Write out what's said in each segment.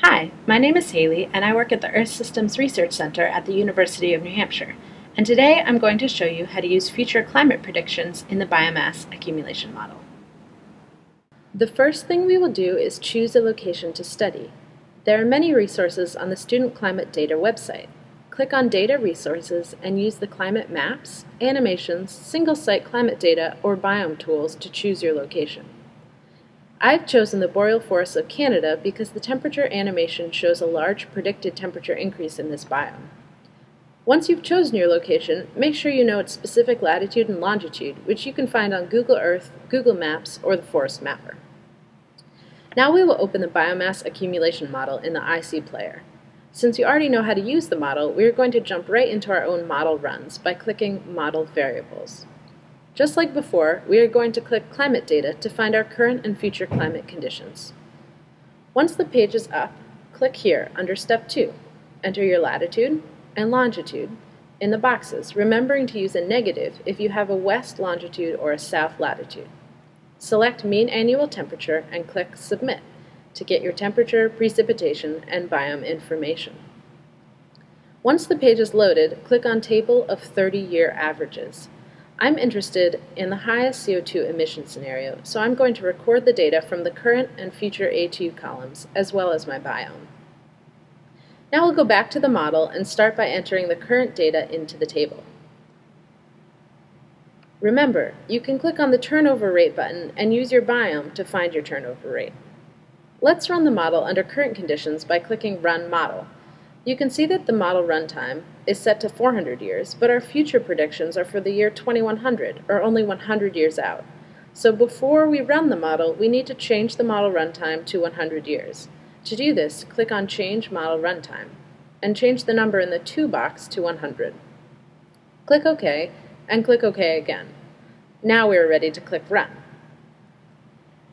Hi, my name is Haley and I work at the Earth Systems Research Center at the University of New Hampshire. And today I'm going to show you how to use future climate predictions in the biomass accumulation model. The first thing we will do is choose a location to study. There are many resources on the Student Climate Data website. Click on Data Resources and use the climate maps, animations, single-site climate data, or biome tools to choose your location. I've chosen the boreal forests of Canada because the temperature animation shows a large predicted temperature increase in this biome. Once you've chosen your location, make sure you know its specific latitude and longitude, which you can find on Google Earth, Google Maps, or the Forest Mapper. Now we will open the biomass accumulation model in the IC player. Since you already know how to use the model, we are going to jump right into our own model runs by clicking Model Variables. Just like before, we are going to click Climate Data to find our current and future climate conditions. Once the page is up, click here under Step 2. Enter your latitude and longitude in the boxes, remembering to use a negative if you have a west longitude or a south latitude. Select Mean Annual Temperature and click Submit to get your temperature, precipitation, and biome information. Once the page is loaded, click on Table of 30-Year Averages. I'm interested in the highest CO2 emission scenario, so I'm going to record the data from the current and future A2 columns, as well as my biome. Now we'll go back to the model and start by entering the current data into the table. Remember, you can click on the turnover rate button and use your biome to find your turnover rate. Let's run the model under current conditions by clicking Run Model. You can see that the model runtime is set to 400 years, but our future predictions are for the year 2100, or only 100 years out. So before we run the model, we need to change the model runtime to 100 years. To do this, click on Change Model Runtime, and change the number in the To box to 100. Click OK, and click OK again. Now we are ready to click Run.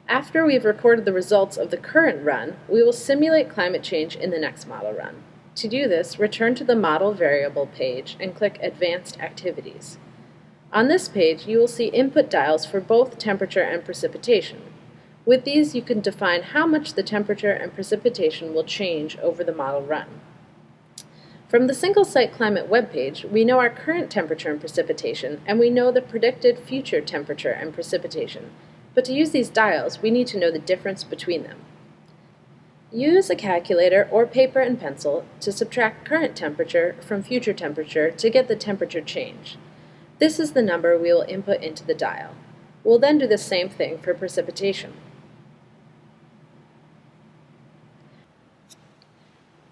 After we've recorded the results of the current run, we will simulate climate change in the next model run. To do this, return to the Model Variable page and click Advanced Activities. On this page, you will see input dials for both temperature and precipitation. With these, you can define how much the temperature and precipitation will change over the model run. From the single-site climate webpage, we know our current temperature and precipitation, and we know the predicted future temperature and precipitation. But to use these dials, we need to know the difference between them. Use a calculator or paper and pencil to subtract current temperature from future temperature to get the temperature change. This is the number we will input into the dial. We'll then do the same thing for precipitation.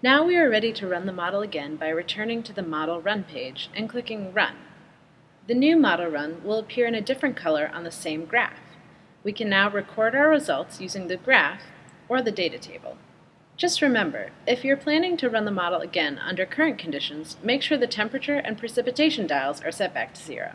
Now we are ready to run the model again by returning to the Model Run page and clicking Run. The new model run will appear in a different color on the same graph. We can now record our results using the graph or the data table. Just remember, if you're planning to run the model again under current conditions, make sure the temperature and precipitation dials are set back to 0.